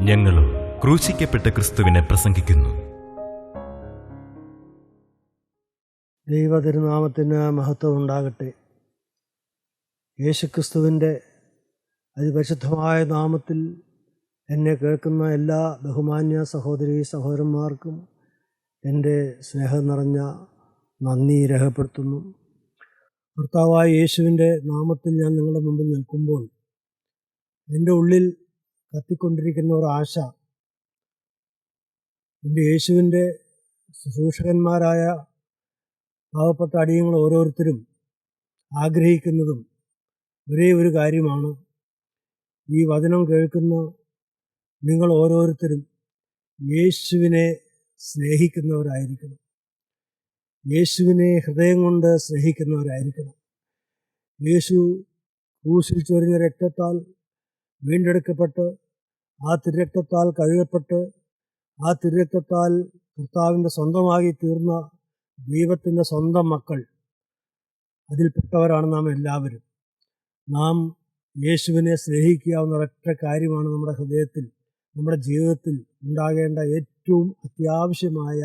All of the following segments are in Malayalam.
ഞങ്ങളും ക്രൂശിക്കപ്പെട്ട ക്രിസ്തുവിനെ പ്രസംഗിക്കുന്നു. ദൈവതിരുനാമത്തിന് മഹത്വം ഉണ്ടാകട്ടെ. യേശുക്രിസ്തുവിൻ്റെ അതിപരിശുദ്ധമായ നാമത്തിൽ എന്നെ കേൾക്കുന്ന എല്ലാ ബഹുമാന്യ സഹോദരീ സഹോദരന്മാർക്കും എൻ്റെ സ്നേഹം നിറഞ്ഞ നന്ദി രേഖപ്പെടുത്തുന്നു. കർത്താവായ യേശുവിൻ്റെ നാമത്തിൽ ഞാൻ നിങ്ങളുടെ മുമ്പിൽ നിൽക്കുമ്പോൾ എൻ്റെ ഉള്ളിൽ കത്തിക്കൊണ്ടിരിക്കുന്ന ഒരാശ, എൻ്റെ യേശുവിൻ്റെ ശുശ്രൂഷകന്മാരായ പാവപ്പെട്ട അടിയങ്ങൾ ഓരോരുത്തരും ആഗ്രഹിക്കുന്നതും ഒരേ ഒരു കാര്യമാണ്. ഈ വചനം കേൾക്കുന്ന നിങ്ങൾ ഓരോരുത്തരും യേശുവിനെ സ്നേഹിക്കുന്നവരായിരിക്കണം. യേശുവിനെ ഹൃദയം കൊണ്ട് സ്നേഹിക്കുന്നവരായിരിക്കണം. യേശു ക്രൂശിൽ ചൊരിഞ്ഞ രക്തത്താൽ വീണ്ടെടുക്കപ്പെട്ട്, ആ തിരുരക്തത്താൽ കഴുകപ്പെട്ട്, ആ തിരുരക്തത്താൽ കർത്താവിൻ്റെ സ്വന്തമായി തീർന്ന ദൈവത്തിൻ്റെ സ്വന്തം മക്കൾ, അതിൽപ്പെട്ടവരാണ് നാം എല്ലാവരും. നാം യേശുവിനെ സ്നേഹിക്കാവുന്ന ഒരൊറ്റ കാര്യമാണ് നമ്മുടെ ഹൃദയത്തിൽ, നമ്മുടെ ജീവിതത്തിൽ ഉണ്ടാകേണ്ട ഏറ്റവും അത്യാവശ്യമായ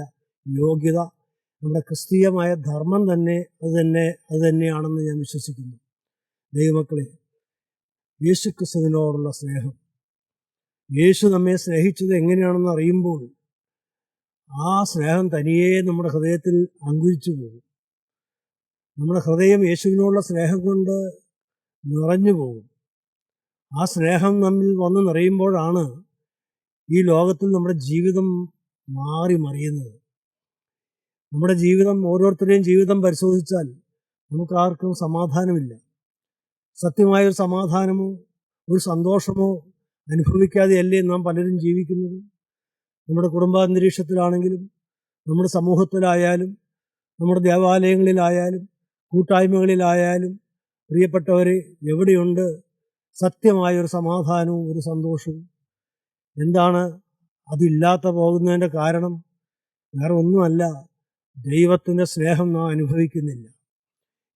യോഗ്യത. നമ്മുടെ ക്രിസ്തീയമായ ധർമ്മം തന്നെ അത് തന്നെയാണെന്ന് ഞാൻ വിശ്വസിക്കുന്നു. ദൈവമക്കളെ, യേശുക്രിസ്തുവിനോടുള്ള സ്നേഹം, യേശു നമ്മെ സ്നേഹിച്ചത് എങ്ങനെയാണെന്ന് അറിയുമ്പോൾ ആ സ്നേഹം തനിയെ നമ്മുടെ ഹൃദയത്തിൽ അങ്കുരിച്ചു പോകും. നമ്മുടെ ഹൃദയം യേശുവിനോടുള്ള സ്നേഹം കൊണ്ട് നിറഞ്ഞു പോകും. ആ സ്നേഹം നമ്മിൽ വന്ന് നിറയുമ്പോഴാണ് ഈ ലോകത്തിൽ നമ്മുടെ ജീവിതം മാറി മറിയുന്നത്. നമ്മുടെ ജീവിതം, ഓരോരുത്തരുടെയും ജീവിതം പരിശോധിച്ചാൽ നമുക്കാർക്കും സമാധാനമില്ല. സത്യമായൊരു സമാധാനമോ ഒരു സന്തോഷമോ അനുഭവിക്കാതെയല്ലേ നാം പലരും ജീവിക്കുന്നത്. നമ്മുടെ കുടുംബാന്തരീക്ഷത്തിലാണെങ്കിലും, നമ്മുടെ സമൂഹത്തിലായാലും, നമ്മുടെ ദേവാലയങ്ങളിലായാലും, കൂട്ടായ്മകളിലായാലും, പ്രിയപ്പെട്ടവരെ, എവിടെയുണ്ട് സത്യമായൊരു സമാധാനവും ഒരു സന്തോഷവും? എന്താണ് അതില്ലാത്ത പോകുന്നതിൻ്റെ കാരണം? വേറെ ഒന്നുമല്ല, ദൈവത്തിൻ്റെ സ്നേഹം നാം അനുഭവിക്കുന്നില്ല.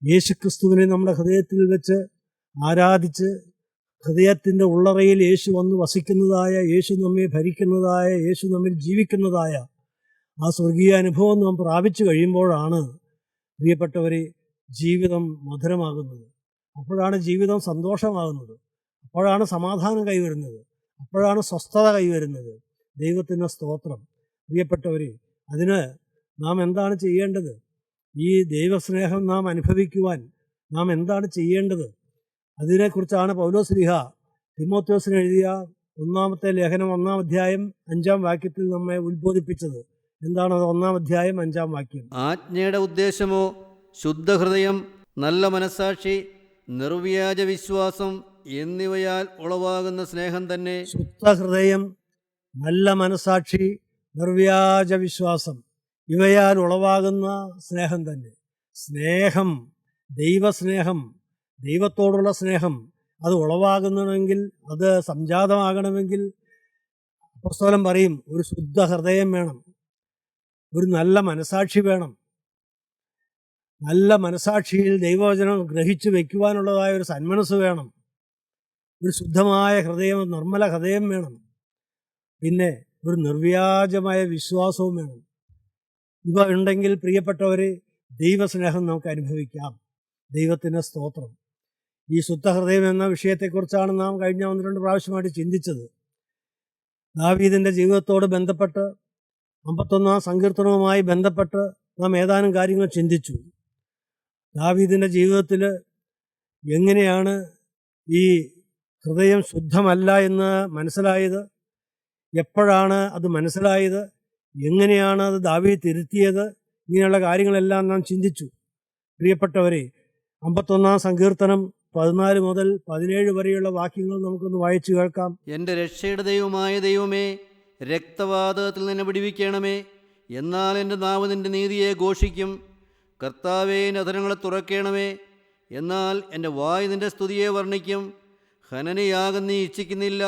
യേശുക്രിസ്തുവിനെ നമ്മുടെ ഹൃദയത്തിൽ വെച്ച് ആരാധിച്ച്, ഹൃദയത്തിൻ്റെ ഉള്ളറയിൽ യേശു വന്ന് വസിക്കുന്നതായ, യേശു നമ്മെ ഭരിക്കുന്നതായ, യേശു നമ്മിൽ ജീവിക്കുന്നതായ ആ സ്വർഗീയ അനുഭവം നാം പ്രാപിച്ചു കഴിയുമ്പോഴാണ്, പ്രിയപ്പെട്ടവരെ, ജീവിതം മധുരമാകുന്നത്. അപ്പോഴാണ് ജീവിതം സന്തോഷമാകുന്നത്. അപ്പോഴാണ് സമാധാനം കൈവരുന്നത്. അപ്പോഴാണ് സ്വസ്ഥത കൈവരുന്നത്. ദൈവത്തിൻ്റെ സ്തോത്രം. പ്രിയപ്പെട്ടവരെ, അതിന് നാം എന്താണ് ചെയ്യേണ്ടത്? ഈ ദൈവസ്നേഹം നാം അനുഭവിക്കുവാൻ നാം എന്താണ് ചെയ്യേണ്ടത്? അതിനെക്കുറിച്ചാണ് പൗലോസ്ലീഹ തിമോഥെയോസിന് എഴുതിയ 1-ാമത്തെ ലേഖനം 1-ാം അധ്യായം 5-ാം വാക്യത്തിൽ നമ്മെ ഉത്ബോധിപ്പിച്ചത്. എന്താണ് 1-ാം അധ്യായം 5-ാം വാക്യം? ആജ്ഞയുടെ ഉദ്ദേശമോ ശുദ്ധഹൃദയം, നല്ല മനസ്സാക്ഷി, നിർവ്യാജ വിശ്വാസം എന്നിവയാൽ ഉളവാകുന്ന സ്നേഹം തന്നെ. ശുദ്ധഹൃദയം, നല്ല മനസ്സാക്ഷി, നിർവ്യാജ വിശ്വാസം, ഇവയാൽ ഉളവാകുന്ന സ്നേഹം തന്നെ. സ്നേഹം, ദൈവസ്നേഹം, ദൈവത്തോടുള്ള സ്നേഹം, അത് ഉളവാകുന്നതെങ്കിൽ, അത് സംജാതമാകണമെങ്കിൽ അപ്പോസ്തലൻ പറയും, ഒരു ശുദ്ധ ഹൃദയം വേണം, ഒരു നല്ല മനസാക്ഷി വേണം. നല്ല മനസാക്ഷിയിൽ ദൈവവചനം ഗ്രഹിച്ചു വയ്ക്കുവാനുള്ളതായ ഒരു സന്മനസ് വേണം. ഒരു ശുദ്ധമായ ഹൃദയം, നിർമ്മല ഹൃദയം വേണം. പിന്നെ ഒരു നിർവ്യാജമായ വിശ്വാസവും വേണം. ഇവ ഉണ്ടെങ്കിൽ, പ്രിയപ്പെട്ടവരെ, ദൈവസ്നേഹം നമുക്ക് അനുഭവിക്കാം. ദൈവത്തിൻ്റെ സ്തോത്രം. ഈ ശുദ്ധഹൃദയം എന്ന വിഷയത്തെക്കുറിച്ചാണ് നാം കഴിഞ്ഞ 1-2 പ്രാവശ്യമായിട്ട് ചിന്തിച്ചത്. ദാവീദിൻ്റെ ജീവിതത്തോട് ബന്ധപ്പെട്ട് 51-ാം സങ്കീർത്തനവുമായി ബന്ധപ്പെട്ട് നാം ഏതാനും കാര്യങ്ങൾ ചിന്തിച്ചു. ദാവീദിൻ്റെ ജീവിതത്തിൽ എങ്ങനെയാണ് ഈ ഹൃദയം ശുദ്ധമല്ല എന്ന് മനസ്സിലായത്? എപ്പോഴാണ് അത് മനസ്സിലായത്? എങ്ങനെയാണ് അത് ദാവീദ് തിരുത്തിയത്? ഇങ്ങനെയുള്ള കാര്യങ്ങളെല്ലാം നാം ചിന്തിച്ചു. പ്രിയപ്പെട്ടവരെ, 51-ാം സങ്കീർത്തനം 14 മുതൽ 17 വരെയുള്ള വാക്യങ്ങൾ നമുക്കൊന്ന് വായിച്ചു കേൾക്കാം. എൻ്റെ രക്ഷയുടെ ദൈവമായ ദൈവമേ, രക്തവാതകത്തിൽ നിന്നെ വിടുവിക്കണമേ. എന്നാൽ എൻ്റെ നാവ് നിൻ്റെ നീതിയെ ഘോഷിക്കും. കർത്താവേ, എൻ്റെ അധരങ്ങളെ തുറക്കണമേ. എന്നാൽ എൻ്റെ വായ് നിൻ്റെ സ്തുതിയെ വർണ്ണിക്കും. ഹനനയാഗം നീ ഇച്ഛിക്കുന്നില്ല,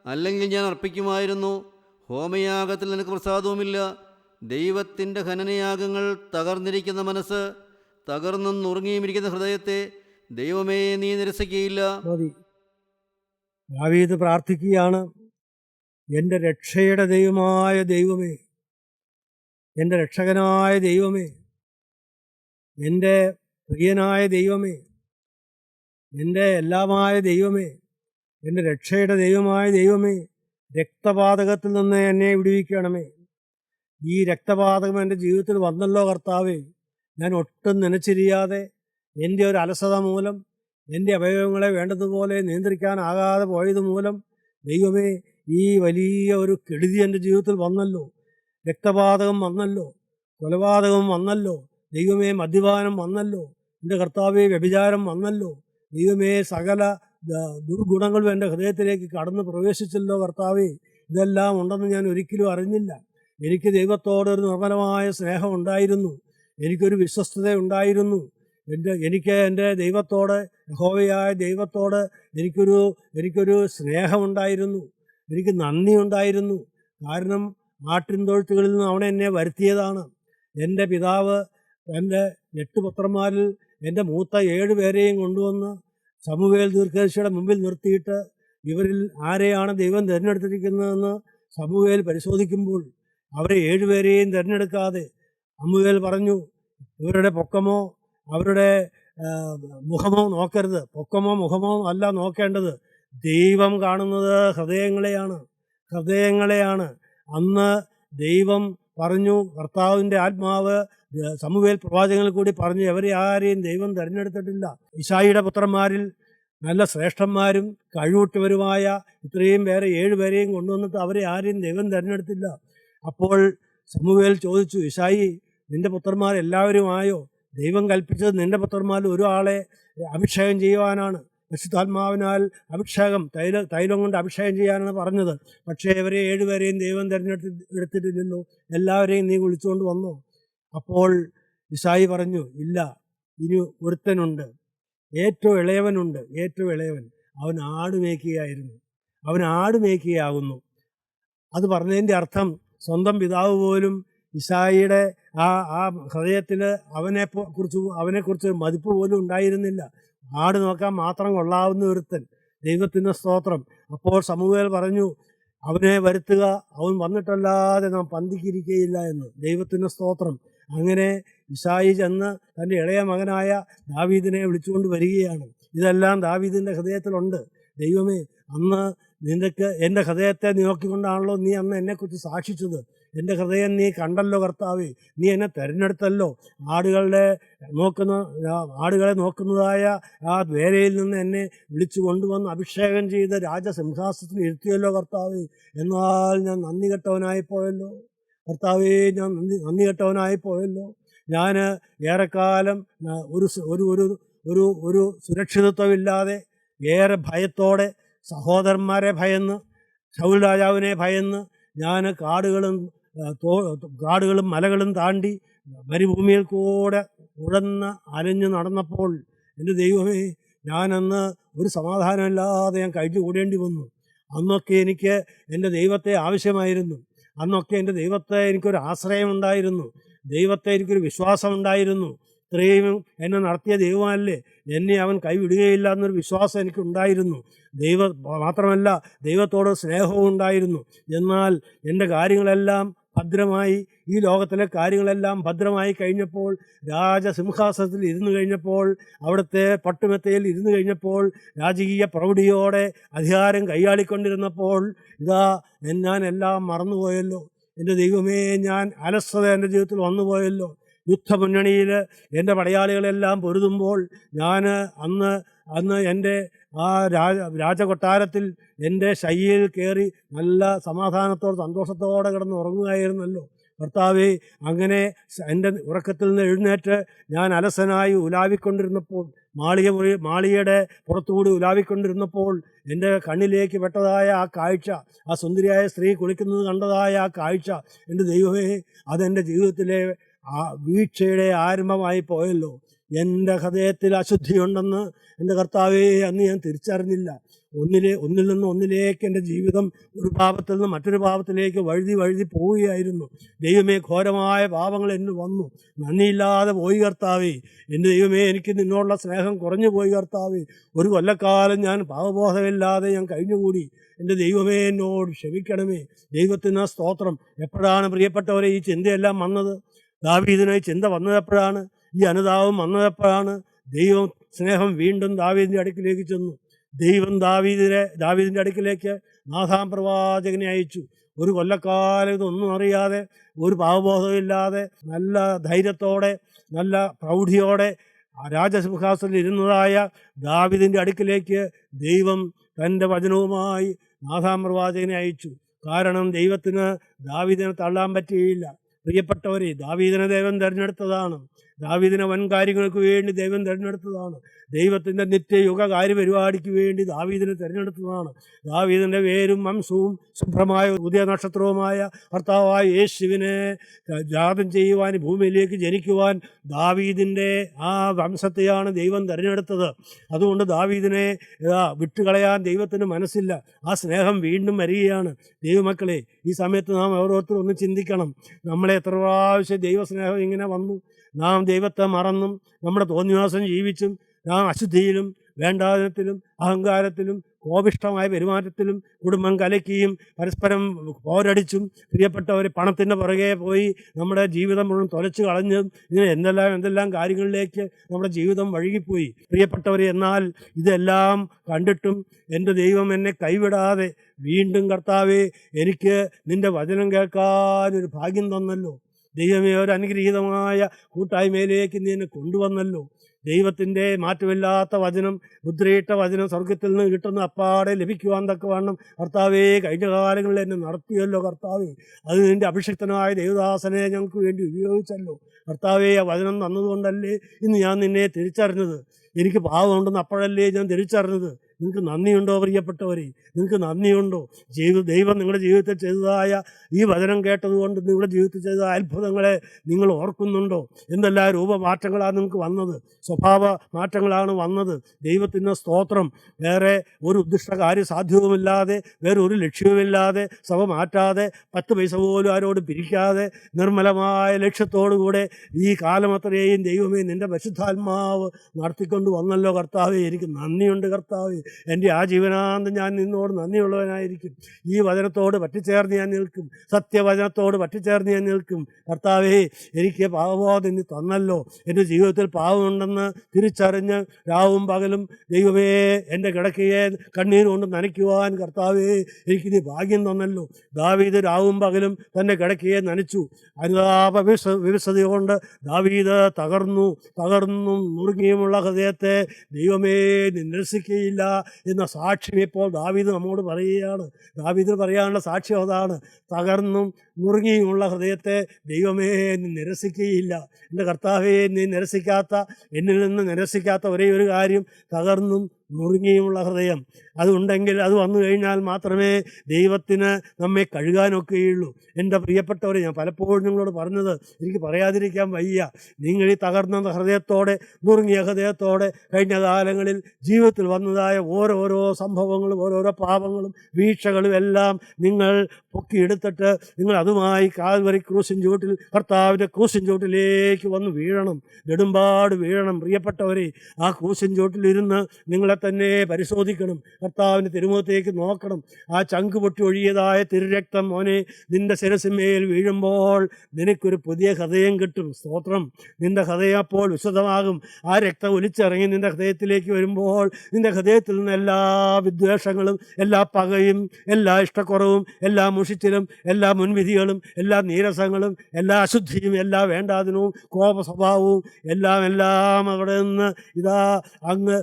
അല്ലെങ്കിൽ ഞാൻ അർപ്പിക്കുമായിരുന്നു. ഹോമയാഗത്തിൽ നിനക്ക് പ്രസാദവുമില്ല. ദൈവത്തിൻ്റെ ഹനനയാഗങ്ങൾ തകർന്നിരിക്കുന്ന മനസ്സ്, തകർന്നും നുറുങ്ങിയുമിരിക്കുന്ന ഹൃദയത്തെ ദൈവമേ നീ നിരസിക്കുകയില്ല. ദാവീദ് പ്രാർത്ഥിക്കുകയാണ്, എൻ്റെ രക്ഷയുടെ ദൈവമായ ദൈവമേ, എൻ്റെ രക്ഷകനായ ദൈവമേ, എൻ്റെ പ്രിയനായ ദൈവമേ, എൻ്റെ എല്ലാമായ ദൈവമേ, എൻ്റെ രക്ഷയുടെ ദൈവമായ ദൈവമേ, രക്തപാതകത്തിൽ നിന്ന് എന്നെ വിടുവിക്കണമേ. ഈ രക്തപാതകം എൻ്റെ ജീവിതത്തിൽ വന്നല്ലോ കർത്താവേ. ഞാൻ ഒട്ടും നനച്ചിരിയാതെ എൻ്റെ ഒരു അലസത മൂലം എൻ്റെ അവയവങ്ങളെ വേണ്ടതുപോലെ നിയന്ത്രിക്കാനാകാതെ പോയത് മൂലം ദൈവമേ, ഈ വലിയ ഒരു കെടുതി എൻ്റെ ജീവിതത്തിൽ വന്നല്ലോ. രക്തപാതകം വന്നല്ലോ, കൊലപാതകം വന്നല്ലോ, ദൈവമേ മദ്യപാനം വന്നല്ലോ, എൻ്റെ കർത്താവേ വ്യഭിചാരം വന്നല്ലോ, ദൈവമേ സകല ദുർഗുണങ്ങളും എൻ്റെ ഹൃദയത്തിലേക്ക് കടന്ന് പ്രവേശിച്ചല്ലോ കർത്താവേ. ഇതെല്ലാം ഉണ്ടെന്ന് ഞാൻ ഒരിക്കലും അറിഞ്ഞില്ല. എനിക്ക് ദൈവത്തോടൊരു നിർമ്മലമായ സ്നേഹം ഉണ്ടായിരുന്നു, എനിക്കൊരു വിശ്വസ്തത ഉണ്ടായിരുന്നു. എനിക്ക് എൻ്റെ ദൈവത്തോട്, യഹോവയായ ദൈവത്തോട് എനിക്കൊരു സ്നേഹമുണ്ടായിരുന്നു, എനിക്ക് നന്ദി ഉണ്ടായിരുന്നു. കാരണം ആട്ടിൻ തൊഴുത്തുകളിൽ നിന്ന് അവൻ എന്നെ വരുത്തിയതാണ്. എൻ്റെ പിതാവ് എൻ്റെ 8 പുത്രന്മാരിൽ എൻ്റെ മൂത്ത 7 പേരെയും കൊണ്ടുവന്ന് ശമൂവേൽ ദീർഘദർശിയുടെ മുമ്പിൽ നിർത്തിയിട്ട് ഇവരിൽ ആരെയാണ് ദൈവം തിരഞ്ഞെടുത്തിരിക്കുന്നതെന്ന് ശമൂവേൽ പരിശോധിക്കുമ്പോൾ അവരെ 7 പേരെയും തിരഞ്ഞെടുക്കാതെ ശമൂവേൽ പറഞ്ഞു, ഇവരുടെ പൊക്കമോ അവരുടെ മുഖമോ നോക്കരുത്. പൊക്കമോ മുഖമോ അല്ല നോക്കേണ്ടത്, ദൈവം കാണുന്നത് ഹൃദയങ്ങളെയാണ്. അന്ന് ദൈവം പറഞ്ഞു, കർത്താവിൻ്റെ ആത്മാവ് ശമൂവേൽ പ്രവാചകങ്ങളിൽ കൂടി പറഞ്ഞു, അവരെ ആരെയും ദൈവം തിരഞ്ഞെടുത്തിട്ടില്ല. യിശായിയുടെ പുത്രന്മാരിൽ നല്ല ശ്രേഷ്ഠന്മാരും കഴിവുറ്റവരുമായ ഇത്രയും പേരെ 7 പേരെയും കൊണ്ടുവന്നിട്ട് അവരെ ആരെയും ദൈവം തിരഞ്ഞെടുത്തില്ല. അപ്പോൾ ശമൂവേൽ ചോദിച്ചു, യിശായി, നിൻ്റെ പുത്രന്മാർ എല്ലാവരും ആയോ? ദൈവം കൽപ്പിച്ചത് നിൻ്റെ പുത്രന്മാരിൽ ഒരാളെ അഭിഷേകം ചെയ്യുവാനാണ്, പരിശുദ്ധാത്മാവിനാൽ അഭിഷേകം, തൈലം കൊണ്ട് അഭിഷേകം ചെയ്യാനാണ് പറഞ്ഞത്. പക്ഷേ ഇവരെ 7 പേരെയും ദൈവം തിരഞ്ഞെടുത്തിട്ടില്ലല്ലോ, എല്ലാവരെയും നീ വിളിച്ചുകൊണ്ട് വന്നോ? അപ്പോൾ യിശായി പറഞ്ഞു, ഇല്ല, ഇനി ഒരുത്തനുണ്ട്, ഏറ്റവും ഇളയവനുണ്ട്. ഏറ്റവും ഇളയവൻ അവൻ ആട് മേയ്ക്കുകയാകുന്നു. അത് പറഞ്ഞതിൻ്റെ അർത്ഥം സ്വന്തം പിതാവ് പോലും യിശായിയുടെ ആ ഹൃദയത്തിൽ അവനെക്കുറിച്ച് മതിപ്പ് പോലും ഉണ്ടായിരുന്നില്ല. ആട് നോക്കാൻ മാത്രം കൊള്ളാവുന്ന ഒരുത്തൻ. ദൈവത്തിൻ്റെ സ്തോത്രം. അപ്പോൾ ശമൂവേൽ പറഞ്ഞു, അവനെ വരുത്തുക, അവൻ വന്നിട്ടല്ലാതെ നാം പന്തിക്കിരിക്കുകയില്ല എന്ന്. ദൈവത്തിൻ്റെ സ്തോത്രം. അങ്ങനെ യിശായി ചെന്ന് തൻ്റെ ഇളയ മകനായ ദാവീദിനെ വിളിച്ചുകൊണ്ട് വരികയാണ്. ഇതെല്ലാം ദാവീദിൻ്റെ ഹൃദയത്തിലുണ്ട്. ദൈവമേ, അന്ന് നിനക്ക് എൻ്റെ ഹൃദയത്തെ നോക്കിക്കൊണ്ടാണല്ലോ നീ അന്ന് എന്നെക്കുറിച്ച് സാക്ഷിച്ചത്. എൻ്റെ ഹൃദയം നീ കണ്ടല്ലോ കർത്താവേ, നീ എന്നെ തിരഞ്ഞെടുത്തല്ലോ. ആടുകളെ നോക്കുന്നതായ ആ വേലയിൽ നിന്ന് എന്നെ വിളിച്ചു കൊണ്ടുവന്ന് അഭിഷേകം ചെയ്ത് രാജസിംഹാസനത്തിൽ ഇരുത്തിയല്ലോ കർത്താവേ. എന്നാൽ ഞാൻ നന്ദി കെട്ടവനായിപ്പോയല്ലോ കർത്താവേ, ഞാൻ നന്ദി കെട്ടവനായിപ്പോയല്ലോ. ഞാൻ ഏറെക്കാലം ഒരു സുരക്ഷിതത്വമില്ലാതെ ഏറെ ഭയത്തോടെ സഹോദരന്മാരെ ഭയന്ന്, ശൗൽ രാജാവിനെ ഭയന്ന് ഞാൻ കാടുകളും മലകളും താണ്ടി മരുഭൂമിയിൽ കൂടെ ഉഴന്ന് അലഞ്ഞു നടന്നപ്പോൾ എൻ്റെ ദൈവമേ, ഞാനന്ന് ഒരു സമാധാനമില്ലാതെ ഞാൻ കഴിഞ്ഞു കൂടേണ്ടി വന്നു. അന്നൊക്കെ എനിക്ക് എൻ്റെ ദൈവത്തെ ആവശ്യമായിരുന്നു. അന്നൊക്കെ എൻ്റെ ദൈവത്തെ എനിക്കൊരു ആശ്രയമുണ്ടായിരുന്നു, ദൈവത്തെ എനിക്കൊരു വിശ്വാസമുണ്ടായിരുന്നു. ഇത്രയും എന്നെ നടത്തിയ ദൈവമല്ലേ, എന്നെ അവൻ കൈവിടുകയില്ല എന്നൊരു വിശ്വാസം എനിക്കുണ്ടായിരുന്നു. മാത്രമല്ല ദൈവത്തോട് സ്നേഹവും ഉണ്ടായിരുന്നു. എന്നാൽ എൻ്റെ കാര്യങ്ങളെല്ലാം ഭദ്രമായി, ഈ ലോകത്തിലെ കാര്യങ്ങളെല്ലാം ഭദ്രമായി കഴിഞ്ഞപ്പോൾ, രാജസിംഹാസനത്തിൽ ഇരുന്നു കഴിഞ്ഞപ്പോൾ, അവിടുത്തെ പട്ടുമെത്തയിൽ ഇരുന്നു കഴിഞ്ഞപ്പോൾ, രാജകീയ പ്രൗഢിയോടെ അധികാരം കൈയാളിക്കൊണ്ടിരുന്നപ്പോൾ, ഞാൻ എല്ലാം മറന്നുപോയല്ലോ. എൻ്റെ ദൈവമേ, ഞാൻ അലസത എൻ്റെ ജീവിതത്തിൽ വന്നുപോയല്ലോ. യുദ്ധമുന്നണിയിൽ എൻ്റെ പടയാളികളെല്ലാം പൊരുതുമ്പോൾ ഞാൻ അന്ന് എൻ്റെ ആ രാജകൊട്ടാരത്തിൽ എൻ്റെ ശയ്യയിൽ കയറി നല്ല സമാധാനത്തോടെ സന്തോഷത്തോടെ കിടന്ന് ഉറങ്ങുകയായിരുന്നല്ലോ കർത്താവേ. അങ്ങനെ എൻ്റെ ഉറക്കത്തിൽ നിന്ന് എഴുന്നേറ്റ് ഞാൻ അലസനായി ഉലാവിക്കൊണ്ടിരുന്നപ്പോൾ, മാളികയുടെ പുറത്തുകൂടി ഉലാവിക്കൊണ്ടിരുന്നപ്പോൾ എൻ്റെ കണ്ണിലേക്ക് പെട്ടതായ ആ കാഴ്ച, ആ സുന്ദരിയായ സ്ത്രീ കുളിക്കുന്നത് കണ്ടതായ ആ കാഴ്ച, എൻ്റെ ദൈവമേ, അതെൻ്റെ ജീവിതത്തിലെ ആ വീഴ്ചയുടെ ആരംഭമായി പോയല്ലോ. എൻ്റെ ഹൃദയത്തിൽ അശുദ്ധിയുണ്ടെന്ന് എൻ്റെ കർത്താവേ അന്ന് ഞാൻ തിരിച്ചറിഞ്ഞില്ല. ഒന്നിൽ നിന്ന് ഒന്നിലേക്ക് എൻ്റെ ജീവിതം ഒരു പാപത്തിൽ നിന്ന് മറ്റൊരു പാപത്തിലേക്ക് വഴുതി പോവുകയായിരുന്നു. ദൈവമേ, ഘോരമായ പാപങ്ങൾ എന്നിൽ വന്നു. നന്ദിയില്ലാതെ പോയി കർത്താവേ. എൻ്റെ ദൈവമേ, എനിക്ക് നിന്നോടുള്ള സ്നേഹം കുറഞ്ഞു പോയി കർത്താവേ. ഒരു കൊല്ലക്കാലം ഞാൻ പാപബോധമില്ലാതെ ഞാൻ കഴിഞ്ഞുകൂടി. എൻ്റെ ദൈവമേ എന്നോട് ക്ഷമിക്കണമേ. ദൈവത്തിന് സ്തോത്രം. എപ്പോഴാണ് പ്രിയപ്പെട്ടവരെ ഈ ചിന്തയെല്ലാം വന്നത്? ദാവീദിന് ഈ ചിന്ത വന്നതെപ്പോഴാണ്? ഈ അനുതാപം വന്നതെപ്പോഴാണ്? ദൈവം സ്നേഹം വീണ്ടും ദാവീദിൻ്റെ അടുക്കിലേക്ക് ചെന്നു. ദൈവം ദാവീദിൻ്റെ അടുക്കിലേക്ക് നാഥാൻ പ്രവാചകനെ അയച്ചു. ഒരു കൊല്ലക്കാലം ഇതൊന്നും അറിയാതെ, ഒരു പാവബോധമില്ലാതെ, നല്ല ധൈര്യത്തോടെ, നല്ല പ്രൗഢിയോടെ രാജസിംഹാസനത്തിൽ ഇരുന്നതായ ദാവീദിൻ്റെ അടുക്കിലേക്ക് ദൈവം തൻ്റെ വചനവുമായി നാഥാൻ പ്രവാചകനെ അയച്ചു. കാരണം ദൈവത്തിന് ദാവീദിനെ തള്ളാൻ പറ്റുകയില്ല. പ്രിയപ്പെട്ടവരെ, ദാവീദിനെ ദൈവം തിരഞ്ഞെടുത്തതാണ്. ദാവീദിനെ വൻ കാര്യങ്ങൾക്ക് വേണ്ടി ദൈവം തിരഞ്ഞെടുത്തതാണ്. ദൈവത്തിൻ്റെ നിത്യയുഗ കാര്യപരിപാടിക്ക് വേണ്ടി ദാവീദിനെ തിരഞ്ഞെടുത്തതാണ്. ദാവീദിൻ്റെ വേരും വംശവും ശുഭ്രമായ ഉദയ നക്ഷത്രവുമായ കർത്താവായ യേശുവിനെ ജാതം ചെയ്യുവാൻ, ഭൂമിയിലേക്ക് ജനിക്കുവാൻ ദാവീദിൻ്റെ ആ വംശത്തെയാണ് ദൈവം തിരഞ്ഞെടുത്തത്. അതുകൊണ്ട് ദാവീദിനെ വിട്ടുകളയാൻ ദൈവത്തിന് മനസ്സില്ല. ആ സ്നേഹം വീണ്ടും വരികയാണ്. ദൈവമക്കളെ, ഈ സമയത്ത് നാം ഓരോരുത്തരും ഒന്ന് ചിന്തിക്കണം. നമ്മളെ എത്ര പ്രാവശ്യം ദൈവസ്നേഹം ഇങ്ങനെ വന്നു. നാം ദൈവത്തെ മറന്നും നമ്മുടെ തോന്നിവാസം ജീവിച്ചും നാം അശുദ്ധിയിലും വേണ്ടാതനത്തിലും അഹങ്കാരത്തിലും കോപിഷ്ടമായ പെരുമാറ്റത്തിലും കുടുംബം കലക്കിയും പരസ്പരം പോരടിച്ചും പ്രിയപ്പെട്ടവർ പണത്തിൻ്റെ പുറകെ പോയി നമ്മുടെ ജീവിതം മുഴുവൻ തുലച്ചു കളഞ്ഞും ഇങ്ങനെ എന്തെല്ലാം കാര്യങ്ങളിലേക്ക് നമ്മുടെ ജീവിതം വഴുകിപ്പോയി പ്രിയപ്പെട്ടവർ. എന്നാൽ ഇതെല്ലാം കണ്ടിട്ടും എൻ്റെ ദൈവം എന്നെ കൈവിടാതെ വീണ്ടും കർത്താവേ, എനിക്ക് നിൻ്റെ വചനം കേൾക്കാനൊരു ഭാഗ്യം തന്നല്ലോ. ദൈവമേ, ഒരു അനുഗ്രഹീതമായ കൂട്ടായ്മയിലേക്ക് നീ എന്നെ കൊണ്ടുവന്നല്ലോ. ദൈവത്തിൻ്റെ മാറ്റമില്ലാത്ത വചനം, മുദ്രയിട്ട വചനം സ്വർഗത്തിൽ നിന്ന് കിട്ടുന്ന അപ്പാടെ ലഭിക്കുവാൻ തക്കവണ്ണം കർത്താവേ, കഴിഞ്ഞ കാലങ്ങളിൽ എന്നെ നടത്തിയല്ലോ കർത്താവേ. അത് നിൻ്റെ അഭിഷിക്തനായ ദേവദാസനെ ഞങ്ങൾക്ക് വേണ്ടി ഉപയോഗിച്ചല്ലോ കർത്താവേ. ആ വചനം തന്നതുകൊണ്ടല്ലേ ഇന്ന് ഞാൻ നിന്നെ തിരിച്ചറിഞ്ഞത്. എനിക്ക് പാവമുണ്ടെന്ന് അപ്പോഴല്ലേ ഞാൻ തിരിച്ചറിഞ്ഞത്. നിങ്ങൾക്ക് നന്ദിയുണ്ടോ പ്രിയപ്പെട്ടവരെ? നിങ്ങൾക്ക് നന്ദിയുണ്ടോ? ദൈവം നിങ്ങളുടെ ജീവിതത്തിൽ ചെയ്തതായ ഈ വചനം കേട്ടതുകൊണ്ട് നിങ്ങളുടെ ജീവിതത്തിൽ ചെയ്ത അത്ഭുതങ്ങളെ നിങ്ങൾ ഓർക്കുന്നുണ്ടോ? എന്തെല്ലാം രൂപമാറ്റങ്ങളാണ് നിങ്ങൾക്ക് വന്നത്, സ്വഭാവ മാറ്റങ്ങളാണ് വന്നത്. ദൈവത്തിൻ്റെ സ്തോത്രം. വേറെ ഒരു ഉദ്ദിഷ്ട കാര്യ സാധ്യവുമില്ലാതെ, വേറെ ഒരു ലക്ഷ്യവുമില്ലാതെ, സഭ മാറ്റാതെ, 10 പൈസ പോലും ആരോട് പിരിക്കാതെ, നിർമ്മലമായ ലക്ഷ്യത്തോടുകൂടെ ഈ കാലം അത്രയും ദൈവമേ നിൻ്റെ പരിശുദ്ധാത്മാവ് നടത്തിക്കൊണ്ട് വന്നല്ലോ കർത്താവേ. എനിക്ക് നന്ദിയുണ്ട് കർത്താവേ. എൻ്റെ ആ ജീവനാന്തം ഞാൻ നിന്നോട് നന്ദിയുള്ളവനായിരിക്കും. ഈ വചനത്തോട് പറ്റിച്ചേർന്ന് ഞാൻ നിൽക്കും. സത്യവചനത്തോട് പറ്റിച്ചേർന്ന് ഞാൻ നിൽക്കും കർത്താവേ. എനിക്ക് പാവബോധം നീ തന്നല്ലോ. എൻ്റെ ജീവിതത്തിൽ പാവമുണ്ടെന്ന് തിരിച്ചറിഞ്ഞ് രാവും പകലും ദൈവമേ എൻ്റെ കിടക്കയെ കണ്ണീരുകൊണ്ട് നനയ്ക്കുവാൻ കർത്താവേ എനിക്ക് നീ ഭാഗ്യം തന്നല്ലോ. ദാവീദ് രാവും പകലും തൻ്റെ കിടക്കയെ നനച്ചു. അനുതാപ വിവശതകൊണ്ട് ദാവീദ് തകർന്നും നുറുങ്ങിയുമുള്ള ഹൃദയത്തെ ദൈവമേ നിരസിക്കുകയില്ല എന്ന സാക്ഷ്യം ഇപ്പോൾ ദാവീദ് നമ്മോട് പറയുകയാണ്. ദാവീദിന് പറയാനുള്ള സാക്ഷ്യം അതാണ്. തകർന്നും നുറുങ്ങിയുമുള്ള ഹൃദയത്തെ ദൈവമേ നീ നിരസിക്കുകയില്ല. എൻ്റെ കർത്താവേ, നീ നിരസിക്കാത്ത, എന്നിൽ നിന്ന് നിരസിക്കാത്ത ഒരേ ഒരു കാര്യം തകർന്നും നുറുങ്ങിയുമുള്ള ഹൃദയം. അതുണ്ടെങ്കിൽ, അത് വന്നു കഴിഞ്ഞാൽ മാത്രമേ ദൈവത്തിന് നമ്മെ കഴുകാനൊക്കെയുള്ളൂ. എൻ്റെ പ്രിയപ്പെട്ടവരെ, ഞാൻ പലപ്പോഴും നിങ്ങളോട് പറഞ്ഞത് എനിക്ക് പറയാതിരിക്കാൻ വയ്യ. നിങ്ങൾ ഈ തകർന്ന ഹൃദയത്തോടെ, നുറുങ്ങിയ ഹൃദയത്തോടെ കഴിഞ്ഞ കാലങ്ങളിൽ ജീവിതത്തിൽ വന്നതായ ഓരോരോ സംഭവങ്ങളും ഓരോരോ പാപങ്ങളും വീഴ്ചകളും എല്ലാം നിങ്ങൾ പൊക്കിയെടുത്തിട്ട് നിങ്ങൾ അതുമായി കാൽവരി ക്രൂശിൻ ചുവട്ടിൽ, കർത്താവിൻ്റെ ക്രൂശിൻ ചുവട്ടിലേക്ക് വന്ന് വീഴണം, നെടുമ്പാട് വീഴണം. പ്രിയപ്പെട്ടവരെ, ആ ക്രൂശിൻ ചുവട്ടിലിരുന്ന് നിങ്ങളെ തന്നെ പരിശോധിക്കണം. കർത്താവിൻ്റെ തിരുമുഖത്തേക്ക് നോക്കണം. ആ ചങ്ക് പൊട്ടി ഒഴിയതായ തിരുരക്തം മോനെ നിൻ്റെ ശിരസിന്മേൽ വീഴുമ്പോൾ നിനക്കൊരു പുതിയ ഹൃദയം കിട്ടും. സ്തോത്രം. നിൻ്റെ ഹൃദയം അപ്പോൾ വിശുദ്ധമാകും. ആ രക്തം ഒലിച്ചിറങ്ങി നിൻ്റെ ഹൃദയത്തിലേക്ക് വരുമ്പോൾ നിൻ്റെ ഹൃദയത്തിൽ നിന്ന് എല്ലാ വിദ്വേഷങ്ങളും, എല്ലാ പകയും, എല്ലാ ഇഷ്ടക്കുറവും, എല്ലാ മുഷിച്ചിലും, എല്ലാ മുൻവിധികളും, എല്ലാ നീരസങ്ങളും, എല്ലാ അശുദ്ധിയും, എല്ലാ വേണ്ടാതിനവും, കോപ സ്വഭാവവും എല്ലാം അവിടെ നിന്ന് ഇതാ അങ്ങ്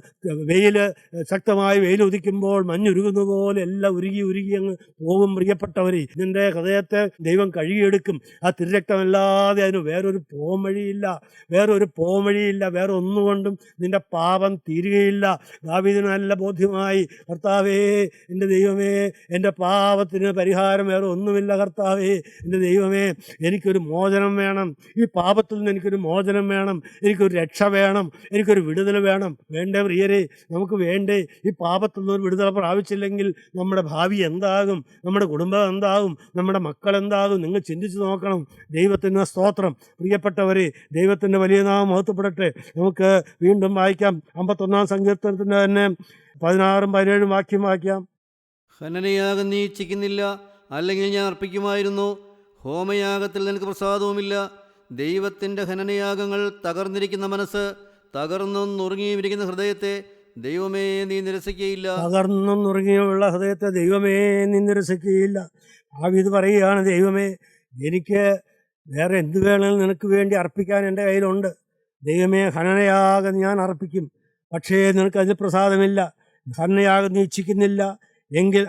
ശക്തമായി വെയിൽ ഉദിക്കുമ്പോൾ മഞ്ഞുരുകുന്ന പോലെ എല്ലാം ഉരുകി അങ്ങ് പോകും. പ്രിയപ്പെട്ടവരെ, നിൻ്റെ ഹൃദയത്തെ ദൈവം കഴുകിയെടുക്കും. ആ തിരുരക്തമല്ലാതെ അതിന് വേറൊരു പോംവഴിയില്ല. വേറെ ഒന്നുകൊണ്ടും നിൻ്റെ പാപം തീരുകയില്ല. ദാവീദിന് നല്ല ബോധ്യമായി. കർത്താവേ, എൻ്റെ ദൈവമേ, എൻ്റെ പാപത്തിന് പരിഹാരം വേറെ ഒന്നുമില്ല. കർത്താവേ, എൻ്റെ ദൈവമേ, എനിക്കൊരു മോചനം വേണം. ഈ പാപത്തിൽ നിന്ന് എനിക്കൊരു മോചനം വേണം. എനിക്കൊരു രക്ഷ വേണം. എനിക്കൊരു വിടുതൽ വേണം. വേണ്ടേ പ്രിയരെ? നമുക്ക് വേണ്ടേ? ഈ പാപത്തിൽ നിന്നൊരു വിടുതൽ പ്രാപിച്ചില്ലെങ്കിൽ നമ്മുടെ ഭാവി എന്താകും? നമ്മുടെ കുടുംബം എന്താകും? നമ്മുടെ മക്കൾ എന്താകും? നിങ്ങൾ ചിന്തിച്ച് നോക്കണം. ദൈവത്തിന് സ്തോത്രം. പ്രിയപ്പെട്ടവരെ, ദൈവത്തിൻ്റെ വലിയ നാമം മഹത്വപ്പെടട്ടെ. നമുക്ക് വീണ്ടും വായിക്കാം. 51-ാം സങ്കീർത്തനത്തിൻ്റെ തന്നെ 16-17 വാക്യം വായിക്കാം. ഹനനയാഗം നീ ഇച്ഛിക്കുന്നില്ല, അല്ലെങ്കിൽ ഞാൻ അർപ്പിക്കുമായിരുന്നു. ഹോമയാഗത്തിൽ നിനക്ക് പ്രസാദവുമില്ല. ദൈവത്തിൻ്റെ ഹനനയാഗങ്ങൾ തകർന്നിരിക്കുന്ന മനസ്സ്, തകർന്നും നുറുങ്ങിയിരിക്കുന്ന ഹൃദയത്തെ ദൈവമേ നീ നിരസിക്കുകയില്ല. തകർന്നും നുറുങ്ങിയുള്ള ഹൃദയത്തെ ദൈവമേ നീ നിരസിക്കുകയില്ല. ഇത് പറയുകയാണ്, ദൈവമേ എനിക്ക് വേറെ എന്ത് വേണമെങ്കിലും നിനക്ക് വേണ്ടി അർപ്പിക്കാൻ എൻ്റെ കയ്യിലുണ്ട്. ദൈവമേ ഹനനയാഗം ഞാൻ അർപ്പിക്കും, പക്ഷേ നിനക്ക് അതിൽ പ്രസാദമില്ല. ഹനനയാഗം നീ ഇച്ഛിക്കുന്നില്ല,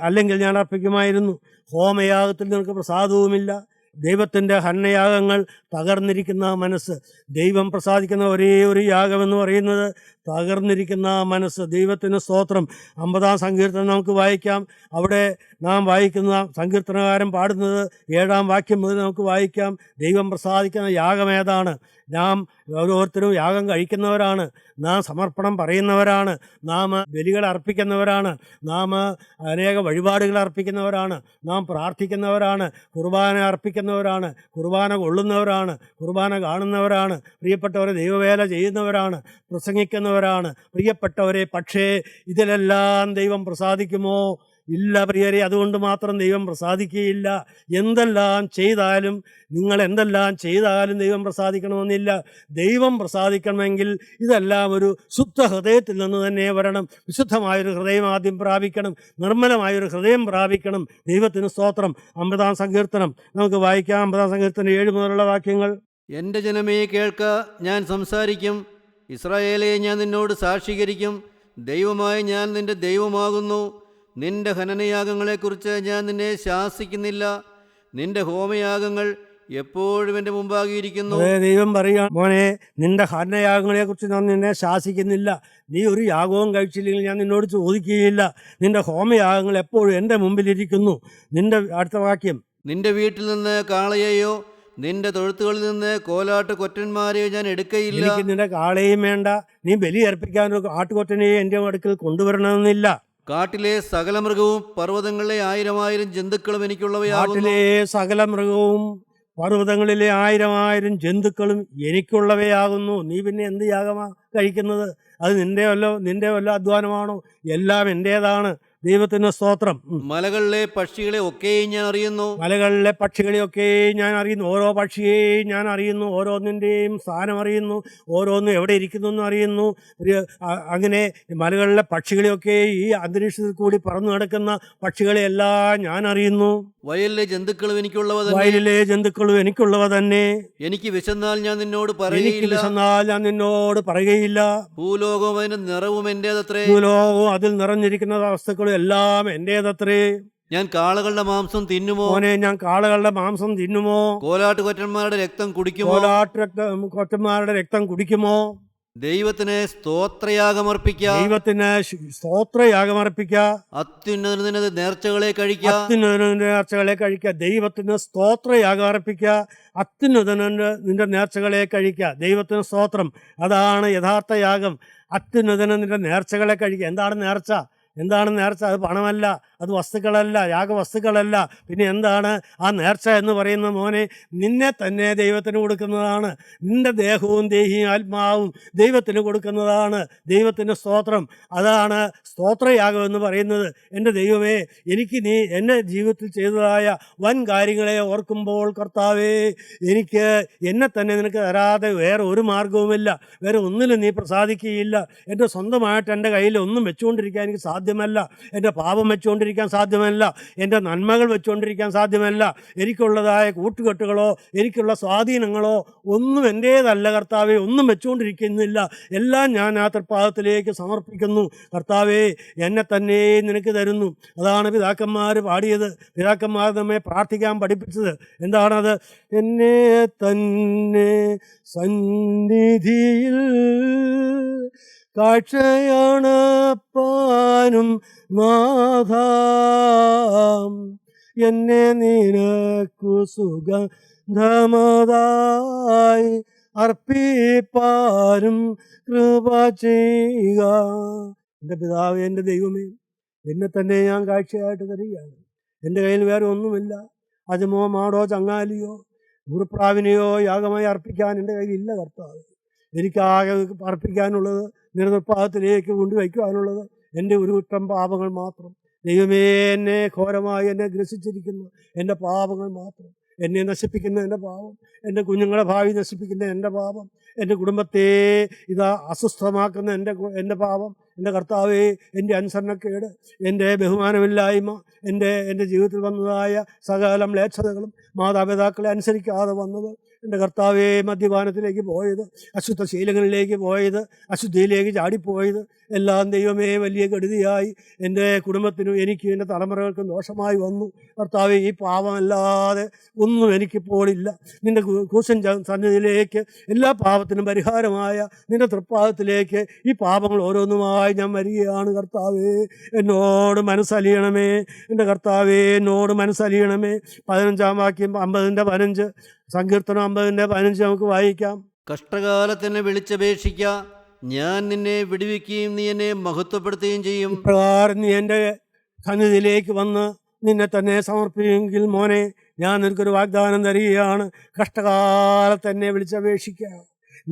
അല്ലെങ്കിൽ ഞാൻ അർപ്പിക്കുമായിരുന്നു. ഹോമയാഗത്തിൽ നിനക്ക് പ്രസാദവുമില്ല. ദൈവത്തിൻ്റെ ഹനനയാഗങ്ങൾ തകർന്നിരിക്കുന്ന മനസ്സ്. ദൈവം പ്രസാദിക്കുന്ന ഒരേ ഒരു യാഗമെന്ന് പറയുന്നത് തകർന്നിരിക്കുന്ന മനസ്സ്. ദൈവത്തിന് സ്തോത്രം. 50-ാം സങ്കീർത്തനം നമുക്ക് വായിക്കാം. അവിടെ നാം വായിക്കുന്ന സങ്കീർത്തനകാരൻ പാടുന്നത് 7-ാം വാക്യം മുതൽ നമുക്ക് വായിക്കാം. ദൈവം പ്രസാദിക്കുന്ന യാഗം ഏതാണ്? നാം ഓരോരുത്തരും യാഗം കഴിക്കുന്നവരാണ്, നാം സമർപ്പണം പറയുന്നവരാണ്, നാം ബലികൾ അർപ്പിക്കുന്നവരാണ്, നാം അനേക വഴിപാടുകൾ അർപ്പിക്കുന്നവരാണ്, നാം പ്രാർത്ഥിക്കുന്നവരാണ്, കുർബാന അർപ്പിക്കുന്നവരാണ്, കുർബാന കൊള്ളുന്നവരാണ്, കുർബാന കാണുന്നവരാണ്, പ്രിയപ്പെട്ടവരെ ദൈവവേല ചെയ്യുന്നവരാണ്, പ്രസംഗിക്കുന്നവരാണ്. പ്രിയപ്പെട്ടവരെ, പക്ഷേ ഇതിലെല്ലാം ദൈവം പ്രസാദിക്കുമോ? ഇല്ല പ്രിയരെ. അതുകൊണ്ട് മാത്രം ദൈവം പ്രസാദിക്കുകയില്ല. നിങ്ങൾ എന്തെല്ലാം ചെയ്താലും ദൈവം പ്രസാദിക്കണമെന്നില്ല. ദൈവം പ്രസാദിക്കണമെങ്കിൽ ഇതെല്ലാം ഒരു ശുദ്ധ ഹൃദയത്തിൽ നിന്ന് തന്നെ വരണം. വിശുദ്ധമായൊരു ഹൃദയം ആദ്യം പ്രാപിക്കണം, നിർമ്മലമായൊരു ഹൃദയം പ്രാപിക്കണം. ദൈവത്തിന് സ്തോത്രം. 50-ാം സങ്കീർത്തനം നമുക്ക് വായിക്കാം. 50-ാം സങ്കീർത്തനം 7 മുതലുള്ള വാക്യങ്ങൾ. എൻ്റെ ജനമേ കേൾക്ക, ഞാൻ സംസാരിക്കും. ഇസ്രായേലേ, ഞാൻ നിന്നോട് സാക്ഷീകരിക്കും. ദൈവമായ ഞാൻ നിൻ്റെ ദൈവമാകുന്നു. നിന്റെ ഹനനയാഗങ്ങളെക്കുറിച്ച് ഞാൻ നിന്നെ ശാസിക്കുന്നില്ല. നിന്റെ ഹോമയാഗങ്ങൾ എപ്പോഴും എൻ്റെ മുമ്പാകിയിരിക്കുന്നു. ദൈവം പറയുക, മോനെ, നിന്റെ ഹനനയാഗങ്ങളെക്കുറിച്ച് ഞാൻ നിന്നെ ശാസിക്കുന്നില്ല. നീ ഒരു യാഗവും കഴിച്ചില്ലെങ്കിൽ ഞാൻ നിന്നോട് ചോദിക്കുകയില്ല. നിന്റെ ഹോമയാഗങ്ങൾ എപ്പോഴും എൻ്റെ മുമ്പിലിരിക്കുന്നു. നിന്റെ അടുത്ത വാക്യം, നിന്റെ വീട്ടിൽ നിന്ന് കാളയെയോ നിന്റെ തൊഴുത്തുകളിൽ നിന്ന് കോലാട്ട് കൊറ്റന്മാരെയോ ഞാൻ എടുക്കയില്ല. എനിക്ക് നിന്റെ കാളയും വേണ്ട, നീ ബലി അർപ്പിക്കാനൊരു ആട്ടുകൊറ്റനെയോ എൻ്റെ അടുക്കൽ കൊണ്ടുവരണമെന്നില്ല. കാട്ടിലെ സകല മൃഗവും പർവ്വതങ്ങളിലെ 1000 ജന്തുക്കളും എനിക്കുള്ളവയാകുന്നു. കാട്ടിലെ സകല മൃഗവും പർവ്വതങ്ങളിലെ 1000 ജന്തുക്കളും എനിക്കുള്ളവയാകുന്നു. നീ പിന്നെ എന്ത് യാഗമാ കഴിക്കുന്നത്? അത് നിന്റെ വല്ല അധ്വാനമാണോ? എല്ലാം എൻ്റേതാണ്. ദൈവത്തിന് സ്തോത്രം. മലകളിലെ പക്ഷികളെ ഒക്കെയും ഞാൻ അറിയുന്നു. മലകളിലെ പക്ഷികളെയൊക്കെയും ഞാൻ അറിയുന്നു. ഓരോ പക്ഷിയെയും ഞാൻ അറിയുന്നു. ഓരോന്നിൻ്റെയും സ്ഥാനം അറിയുന്നു. ഓരോന്നും എവിടെ ഇരിക്കുന്നു എന്ന് അറിയുന്നു. അങ്ങനെ മലകളിലെ പക്ഷികളെയൊക്കെ, ഈ അന്തരീക്ഷത്തിൽ കൂടി പറന്നു നടക്കുന്ന പക്ഷികളെയെല്ലാം ഞാൻ അറിയുന്നു. വയലിലെ ജന്തുക്കളും എനിക്കുള്ളവ തന്നെ. എനിക്ക് വിശന്നാൽ ഞാൻ നിന്നോട് പറയുകയില്ല. ഭൂലോകവും അതിന്റെ നിറവും എന്റേതത്രേ. ഭൂലോകവും അതിൽ നിറഞ്ഞിരിക്കുന്ന വസ്തുക്കളും എല്ലാം എന്റേതത്രേ. ഞാൻ കാളകളുടെ മാംസം തിന്നുമോ? ഞാൻ കാളകളുടെ മാംസം തിന്നുമോ? കോലാട്ടുകൊറ്റന്മാരുടെ രക്തം കുടിക്കുമോ? കൊറ്റന്മാരുടെ രക്തം കുടിക്കുമോ? ദൈവത്തിന് സ്തോത്രയാഗമർപ്പിക്കുക. അത്യുന്നതന് നേർച്ചകളെ കഴിക്കുക. ദൈവത്തിന് സ്തോത്രയാഗം അർപ്പിക്കുക. അത്യുന്നതന് നിന്റെ നേർച്ചകളെ കഴിക്കുക. ദൈവത്തിന് സ്തോത്രം. അതാണ് യഥാർത്ഥ യാഗം. അത്യുന്നതന് നിന്റെ നേർച്ചകളെ കഴിക്കുക. എന്താണ് നേർച്ച? അത് പണമല്ല, അത് വസ്തുക്കളല്ല, യാഗവസ്തുക്കളല്ല. പിന്നെ എന്താണ് ആ നേർച്ച എന്ന് പറയുന്ന? മോനെ, നിന്നെ തന്നെ ദൈവത്തിന് കൊടുക്കുന്നതാണ്. നിന്റെ ദേഹവും ദേഹിയും ആത്മാവും ദൈവത്തിന് കൊടുക്കുന്നതാണ്. ദൈവത്തിന് സ്തോത്രം. അതാണ് സ്തോത്രയാഗം എന്ന് പറയുന്നത്. എൻ്റെ ദൈവമേ, എനിക്ക് നീ എൻ്റെ ജീവിതത്തിൽ ചെയ്തതായ വൻ കാര്യങ്ങളെ ഓർക്കുമ്പോൾ കർത്താവേ, എനിക്ക് എന്നെ തന്നെ നിനക്ക് തരാതെ വേറെ ഒരു മാർഗവുമില്ല. വേറെ ഒന്നിലും നീ പ്രസാദിക്കുകയില്ല. എൻ്റെ സ്വന്തമായിട്ട് എൻ്റെ കയ്യിൽ ഒന്നും വെച്ചുകൊണ്ടിരിക്കാൻ എനിക്ക് സാധ്യമല്ല. എൻ്റെ പാപം വെച്ചുകൊണ്ടിരിക്കാൻ സാധ്യമല്ല. എൻ്റെ നന്മകൾ വെച്ചുകൊണ്ടിരിക്കാൻ സാധ്യമല്ല. എനിക്കുള്ളതായ കൂട്ടുകെട്ടുകളോ എനിക്കുള്ള സ്വാധീനങ്ങളോ ഒന്നും എൻ്റേതല്ല കർത്താവേ. ഒന്നും വെച്ചുകൊണ്ടിരിക്കുന്നില്ല. എല്ലാം ഞാൻ ആ തൃപ്പാദത്തിലേക്ക് സമർപ്പിക്കുന്നു. കർത്താവേ, എന്നെ തന്നെ നിനക്ക് തരുന്നു. അതാണ് പിതാക്കന്മാർ പാടിയത്. പിതാക്കന്മാർ നമ്മെ പ്രാർത്ഥിക്കാൻ പഠിപ്പിച്ചത്. എന്താണത്? എന്നെ തന്നെ സന്നിധിയിൽ കാഴ്ചയണപ്പാനും നാഥ, എന്നെ നിനക്കു സുഗന്ധമതായി അർപ്പിപ്പാനും കൃപ ചെയ്യുക. എൻ്റെ പിതാവേ, എൻ്റെ ദൈവമേ, എന്നെ തന്നെ ഞാൻ കാഴ്ചയായിട്ട് തരികയാണ്. എൻ്റെ കയ്യിൽ വേറെ ഒന്നുമില്ല. അജമോ മാടോ ചങ്ങാലിയോ മുറിപ്രാവിനെയോ യാഗമായി അർപ്പിക്കാൻ എൻ്റെ കയ്യിലില്ല കർത്താവ്. എനിക്കാകെ അർപ്പിക്കാനുള്ളത്, നിരനിർപ്പാദത്തിലേക്ക് കൊണ്ടുവയ്ക്കുവാനുള്ളത് എൻ്റെ ഒരു കുറ്റം പാപങ്ങൾ മാത്രം. ദൈവമേ, എന്നെ ഘോരമായി എന്നെ ഗ്രസിച്ചിരിക്കുന്നു എൻ്റെ പാപങ്ങൾ മാത്രം. എന്നെ നശിപ്പിക്കുന്ന എൻ്റെ പാപം, എൻ്റെ കുഞ്ഞുങ്ങളെ ഭാവി നശിപ്പിക്കുന്ന എൻ്റെ പാപം, എൻ്റെ കുടുംബത്തെ ഇതാ അസ്വസ്ഥമാക്കുന്ന എൻ്റെ പാപം, എൻ്റെ കർത്താവേ, എൻ്റെ അനുസരണക്കേട്, എൻ്റെ ബഹുമാനമില്ലായ്മ, എൻ്റെ ജീവിതത്തിൽ വന്നതായ സകല മ്ലേച്ഛതകളും, മാതാപിതാക്കളെ അനുസരിക്കാതെ വന്നത്, എൻ്റെ കർത്താവേ, മദ്യപാനത്തിലേക്ക് പോയത്, അശുദ്ധ ശീലങ്ങളിലേക്ക് പോയത്, അശുദ്ധിയിലേക്ക് ചാടിപ്പോയത് എല്ലാം ദൈവമേ വലിയ കെടുതിയായി എൻ്റെ കുടുംബത്തിനും എനിക്കും എൻ്റെ തലമുറകൾക്കും ദോഷമായി വന്നു. കർത്താവേ, ഈ പാപമല്ലാതെ ഒന്നും എനിക്കിപ്പോഴില്ല. നിൻ്റെ ക്രൂശൻ സന്നിധിയിലേക്ക് എല്ലാ പാപത്തിനും പരിഹാരമായ നിൻ്റെ തൃപ്പാദത്തിലേക്ക് ഈ പാപങ്ങൾ ഓരോന്നുമായി ഞാൻ വരികയാണ്. കർത്താവേ, എന്നോട് മനസ്സലിയണമേ. എൻ്റെ കർത്താവേ, എന്നോട് മനസ്സലിയണമേ. 15-ാം വാക്യം 50-15 സങ്കീർത്തനം 50-15 നമുക്ക് വായിക്കാം. കഷ്ടകാലത്തെന്നെ വിളിച്ചപേക്ഷിക്ക, ഞാൻ നിന്നെ വിടുവിക്കുകയും നീ എന്നെ മഹത്വപ്പെടുത്തുകയും ചെയ്യും. ഇപ്രകാരം നീ എൻ്റെ സന്നിധിയിലേക്ക് വന്ന് നിന്നെ തന്നെ സമർപ്പിക്കുമെങ്കിൽ മോനെ, ഞാൻ നിനക്കൊരു വാഗ്ദാനം തരികയാണ്. കഷ്ടകാലത്തെന്നെ വിളിച്ചപേക്ഷിക്കുക,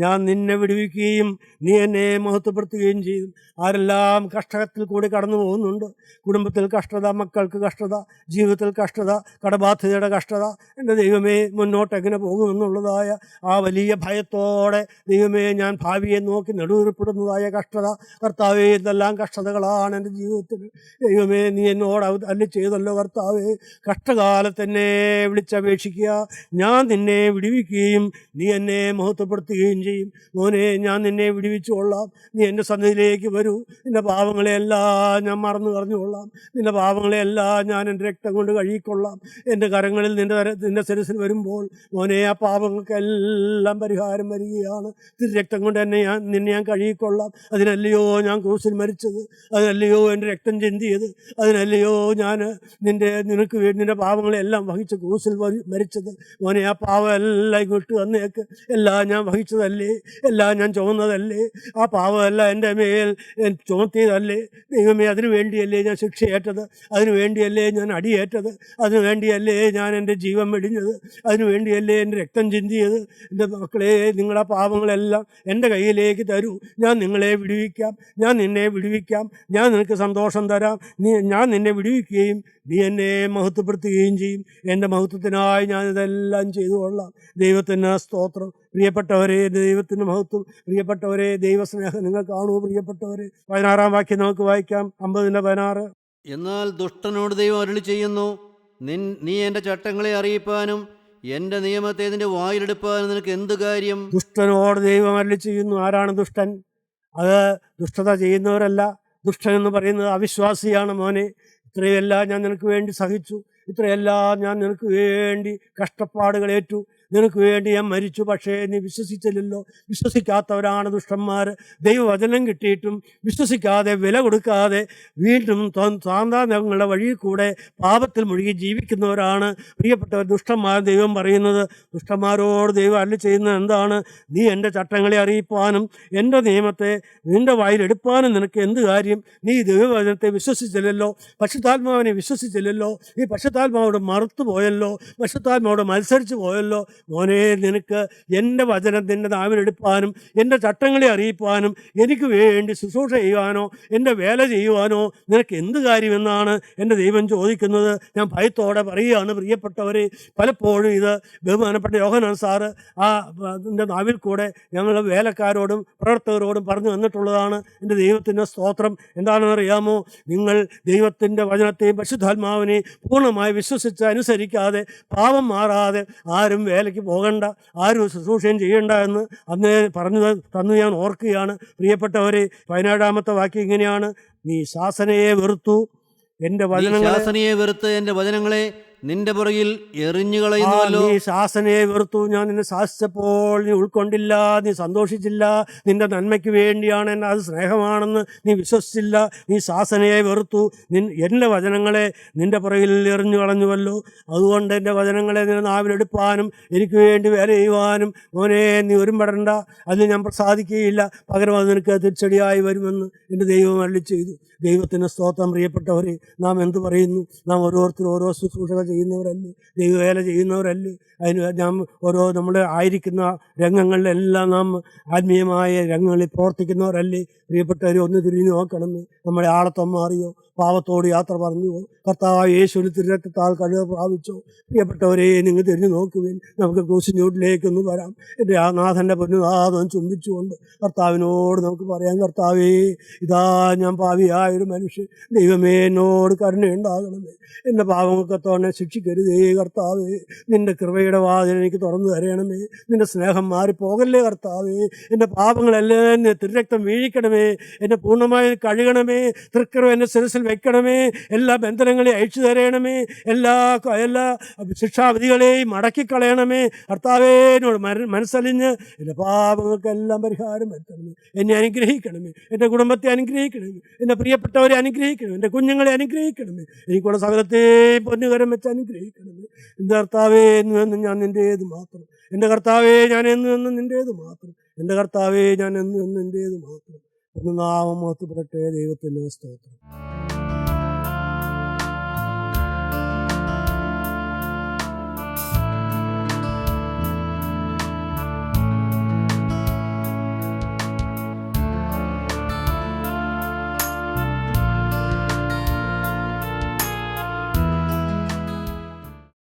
ഞാൻ നിന്നെ വിടുവിക്കുകയും നീ എന്നെ മഹത്വപ്പെടുത്തുകയും ചെയ്യും. ആരെല്ലാം കഷ്ടത്തിൽ കൂടി കടന്നു പോകുന്നുണ്ട്, കുടുംബത്തിൽ കഷ്ടത, മക്കൾക്ക് കഷ്ടത, ജീവിതത്തിൽ കഷ്ടത, കടബാധ്യതയുടെ കഷ്ടത, എൻ്റെ ദൈവമേ, മുന്നോട്ട് എങ്ങനെ പോകുമെന്നുള്ളതായ ആ വലിയ ഭയത്തോടെ ദൈവമേ ഞാൻ ഭാവിയെ നോക്കി നെടുവീർപ്പെടുന്നതായ കഷ്ടത, കർത്താവേ, ഇതെല്ലാം കഷ്ടതകളാണ് എൻ്റെ ജീവിതത്തിൽ. ദൈവമേ, നീ എന്നോട് അല്ലി ചെയ്തല്ലോ. കർത്താവേ, കഷ്ടകാലത്തെന്നെ വിളിച്ചപേക്ഷിക്കുക, ഞാൻ നിന്നെ വിടുവിക്കുകയും നീ എന്നെ മഹത്വപ്പെടുത്തുകയും ചെയ്യും. മോനെ, ഞാൻ നിന്നെ വിടുവിച്ചു കൊള്ളാം. നീ എൻ്റെ സന്നിധിയിലേക്ക് വരൂ. നിൻ്റെ പാപങ്ങളെയെല്ലാം ഞാൻ മറന്നു കളഞ്ഞുകൊള്ളാം. നിൻ്റെ പാപങ്ങളെയെല്ലാം ഞാൻ എൻ്റെ രക്തം കൊണ്ട് കഴുകിക്കൊള്ളാം. എൻ്റെ കരങ്ങളിൽ നിൻ്റെ ശിരസിൽ വരുമ്പോൾ മോനെ, ആ പാപങ്ങൾക്കെല്ലാം പരിഹാരം വരികയാണ്. രക്തം കൊണ്ട് നിന്നെ ഞാൻ കഴുകിക്കൊള്ളാം. അതിനല്ലയോ ഞാൻ ക്രൂശിൽ മരിച്ചത്, അതിനല്ലയോ എൻ്റെ രക്തം ചിന്തിയത്, അതിനല്ലയോ ഞാൻ നിന്റെ പാപങ്ങളെല്ലാം വഹിച്ച് ക്രൂശിൽ മരിച്ചത്. മോനെ, ആ പാപം എല്ലാം ഇങ്ങോട്ട് വന്നേക്ക്. എല്ലാം ഞാൻ വഹിച്ചതല്ലേ, എല്ലാം ഞാൻ ചുമന്നതല്ലേ, ആ പാവമല്ല എൻ്റെ മേൽ ചുമത്തിയതല്ലേ. ദൈവമേ, അതിനു വേണ്ടിയല്ലേ ഞാൻ ശിക്ഷയേറ്റത്, അതിനു വേണ്ടിയല്ലേ ഞാൻ അടിയേറ്റത്, അതിനു വേണ്ടിയല്ലേ ഞാൻ എൻ്റെ ജീവൻ വെടിഞ്ഞത്, അതിനു വേണ്ടിയല്ലേ എൻ്റെ രക്തം ചിന്തിയത്. എൻ്റെ മക്കളെ, നിങ്ങളുടെ പാപങ്ങളെല്ലാം എൻ്റെ കയ്യിലേക്ക് തരൂ. ഞാൻ നിങ്ങളെ വിടുവിക്കാം, ഞാൻ നിന്നെ വിടുവിക്കാം, ഞാൻ നിനക്ക് സന്തോഷം തരാം. ഞാൻ നിന്നെ വിടുവിക്കുകയും നീ എന്നെ മഹത്വപ്പെടുത്തുകയും ചെയ്യും. എൻ്റെ മഹത്വത്തിനായി ഞാനിതെല്ലാം ചെയ്തു കൊള്ളാം. ദൈവത്തിന് സ്തോത്രം. പ്രിയപ്പെട്ടവരെ, ദൈവത്തിന് മഹത്വം. പ്രിയപ്പെട്ടവരെ, ദൈവസ്നേഹം നിങ്ങൾ കാണൂ. പ്രിയപ്പെട്ടവരെ, 16-ാം വാക്യം നമുക്ക് വായിക്കാം. 50-16. എന്നാൽ ദുഷ്ടനോട് ദൈവം അരുളി ചെയ്യുന്നു, നീ എൻ്റെ ചട്ടങ്ങളെ അറിയിപ്പാനും എൻ്റെ നിയമത്തെ നിന്റെ വായിലെടുപ്പാനും നിനക്ക് എന്ത് കാര്യം? ദുഷ്ടനോട് ദൈവം അരുളി ചെയ്യുന്നു. ആരാണ് ദുഷ്ടൻ? അത് ദുഷ്ടത ചെയ്യുന്നവരല്ല. ദുഷ്ടൻ എന്ന് പറയുന്നത് അവിശ്വാസിയാണ്. മോനെ, ഇത്രയെല്ലാം ഞാൻ നിനക്ക് വേണ്ടി സഹിച്ചു, ഇത്രയെല്ലാം ഞാൻ നിനക്ക് വേണ്ടി കഷ്ടപ്പാടുകളേറ്റു, നിനക്ക് വേണ്ടി ഞാൻ മരിച്ചു, പക്ഷേ നീ വിശ്വസിച്ചില്ലല്ലോ. വിശ്വസിക്കാത്തവരാണ് ദുഷ്ടന്മാർ. ദൈവവചനം കിട്ടിയിട്ടും വിശ്വസിക്കാതെ, വില കൊടുക്കാതെ വീണ്ടും സാന്താങ്ങളുടെ വഴിയിൽ കൂടെ പാപത്തിൽ മുഴുകി ജീവിക്കുന്നവരാണ് പ്രിയപ്പെട്ടവർ ദുഷ്ടന്മാർ. ദൈവം പറയുന്നത്, ദുഷ്ടന്മാരോട് ദൈവം അരുളി ചെയ്യുന്നത് എന്താണ്? നീ എൻ്റെ ചട്ടങ്ങളെ അറിയിപ്പാനും എൻ്റെ നിയമത്തെ നിൻ്റെ വായിലെടുപ്പാനും നിനക്ക് എന്ത് കാര്യം? നീ ദൈവവചനത്തെ വിശ്വസിച്ചില്ലല്ലോ, പരിശുദ്ധാത്മാവിനെ വിശ്വസിച്ചില്ലല്ലോ, നീ പരിശുദ്ധാത്മാവോട് മറുത്തു പോയല്ലോ, പരിശുദ്ധാത്മാവോട് മത്സരിച്ച് പോയല്ലോ. മോനെ, നിനക്ക് എൻ്റെ വചനം നിൻ്റെ നാവിലെടുപ്പാനും എൻ്റെ ചട്ടങ്ങളെ അറിയിപ്പാനും എനിക്ക് വേണ്ടി ശുശ്രൂഷ ചെയ്യുവാനോ എൻ്റെ വേല ചെയ്യുവാനോ നിനക്ക് എന്ത് കാര്യമെന്നാണ് എൻ്റെ ദൈവം ചോദിക്കുന്നത്. ഞാൻ ഭയത്തോടെ പറയുകയാണ് പ്രിയപ്പെട്ടവരെ. പലപ്പോഴും ഇത് ബഹുമാനപ്പെട്ട യോഹന്നാൻ സാറ് എൻ്റെ നാവിൽ കൂടെ ഞങ്ങൾ വേലക്കാരോടും പ്രവർത്തകരോടും പറഞ്ഞു വന്നിട്ടുള്ളതാണ്. എൻ്റെ ദൈവത്തിൻ്റെ സ്തോത്രം. എന്താണെന്നറിയാമോ? നിങ്ങൾ ദൈവത്തിൻ്റെ വചനത്തെയും പരിശുദ്ധാത്മാവിനെയും പൂർണ്ണമായി വിശ്വസിച്ച് അനുസരിക്കാതെ പാപം മാറാതെ ആരും വേലയ്ക്ക് പോകണ്ട, ആരും ശുശ്രൂഷയും ചെയ്യണ്ട എന്ന് അന്ന് തന്നു ഞാൻ ഓർക്കുകയാണ്. പ്രിയപ്പെട്ടവരെ, 17-ാമത്തെ വാക്യം ഇങ്ങനെയാണ്: നീ ശാസനയെ വെറുത്തു എൻ്റെ വചനങ്ങളെ നിന്റെ പുറകിൽ എറിഞ്ഞു കളയുന്നുവല്ലോ. നീ ശാസനയെ വെറുത്തു. ഞാൻ നിന്നെ ശാസിച്ചപ്പോൾ നീ ഉൾക്കൊണ്ടില്ല, നീ സന്തോഷിച്ചില്ല. നിന്റെ നന്മയ്ക്ക് വേണ്ടിയാണ്, എന്നെ അത് സ്നേഹമാണെന്ന് നീ വിശ്വസിച്ചില്ല. നീ ശാസനയെ വെറുത്തു. എൻ്റെ വചനങ്ങളെ നിന്റെ പുറകിൽ എറിഞ്ഞു കളഞ്ഞുവല്ലോ. അതുകൊണ്ട് എൻ്റെ വചനങ്ങളെ നിന്റെ നാവിലെടുപ്പാനും എനിക്ക് വേണ്ടി വേല ചെയ്യുവാനും മോനെ നീ ഒരുമ്പെടണ്ട. അതിൽ ഞാൻ പ്രസാദിക്കുകയില്ല, പകരം അത് നിനക്ക് തിരിച്ചടിയായി വരുമെന്ന് എൻ്റെ ദൈവം അരുളി ചെയ്തു. ദൈവത്തിന് സ്തോത്രം. പ്രിയപ്പെട്ടവരെ, നാം എന്തു പറയുന്നു? നാം ഓരോരുത്തരും ഓരോ ശുശ്രൂഷകൾ ചെയ്യുന്നവരല്ലേ, ദൈവവേല ചെയ്യുന്നവരല്ലേ? അതിന് നാം നമ്മൾ ആയിരിക്കുന്ന രംഗങ്ങളിലെല്ലാം നാം ആത്മീയമായ രംഗങ്ങളിൽ പ്രവർത്തിക്കുന്നവരല്ലേ? പ്രിയപ്പെട്ടവരെ, ഒന്ന് തിരിഞ്ഞു നോക്കണമേ. നമ്മുടെ ആളത്വം മാറിയോ? പാവത്തോട് യാത്ര പറഞ്ഞു. കർത്താവ് യേശുവിന് തിരുരക്തത്താൽ കഴിവ് പ്രാപിച്ചോ. പ്രിയപ്പെട്ടവരെ, നിങ്ങൾ തിരിഞ്ഞു നോക്കുവിൻ. നമുക്ക് ക്രൂശിനോട്ടിലേക്കൊന്ന് വരാം. എൻ്റെ ആ നാഥൻ്റെ പൊന്നുനാഥം ചുംബിച്ചുകൊണ്ട് കർത്താവിനോട് നമുക്ക് പറയാം, കർത്താവേ, ഇതാ ഞാൻ പാപിയായൊരു മനുഷ്യൻ, ദൈവമേ എന്നോട് കരുണയുണ്ടാകണമേ, എൻ്റെ പാപങ്ങൾക്കത്തോടെ ശിക്ഷിക്കരുതേ കർത്താവേ, നിൻ്റെ കൃപയുടെ വാതിൽ എനിക്ക് തുറന്നു തരണമേ, നിൻ്റെ സ്നേഹം മാറിപ്പോകല്ലേ കർത്താവേ, എൻ്റെ പാപങ്ങളെല്ലാം എന്നെ തിരുരക്തം വീഴിക്കണമേ, എന്നെ പൂർണ്ണമായി കഴുകണമേ, തൃക്കൃപ എൻ്റെ ശിരസിൽ വെക്കണമേ, എല്ലാ ബന്ധനങ്ങളെയും അയച്ചു തരണമേ, എല്ലാ ശിക്ഷാവിധികളെയും മടക്കിക്കളയണമേ കർത്താവേ, എന്നോട് മനസ്സലിഞ്ഞ് എൻ്റെ പാപങ്ങൾക്കെല്ലാം പരിഹാരം വരുത്തണമേ, എന്നെ അനുഗ്രഹിക്കണമേ, എൻ്റെ കുടുംബത്തെ അനുഗ്രഹിക്കണമേ, എൻ്റെ പ്രിയപ്പെട്ടവരെ അനുഗ്രഹിക്കണമേ, എൻ്റെ കുഞ്ഞുങ്ങളെ അനുഗ്രഹിക്കണമേ, എനിക്കുള്ള സകലത്തെയും പൊന്നുകരം വെച്ച് അനുഗ്രഹിക്കണമേ. എൻ്റെ കർത്താവേ, എന്നും ഞാൻ നിൻ്റേത് മാത്രം, എൻ്റെ കർത്താവേ, ഞാൻ എന്നും നിൻ്റേത് മാത്രം, എൻ്റെ കർത്താവേ, ഞാൻ എന്നും നിൻ്റേത് മാത്രം. ഒന്ന് നാമം മഹത്വപ്പെടട്ടെ. ദൈവത്തിൻ്റെ സ്തോത്രം.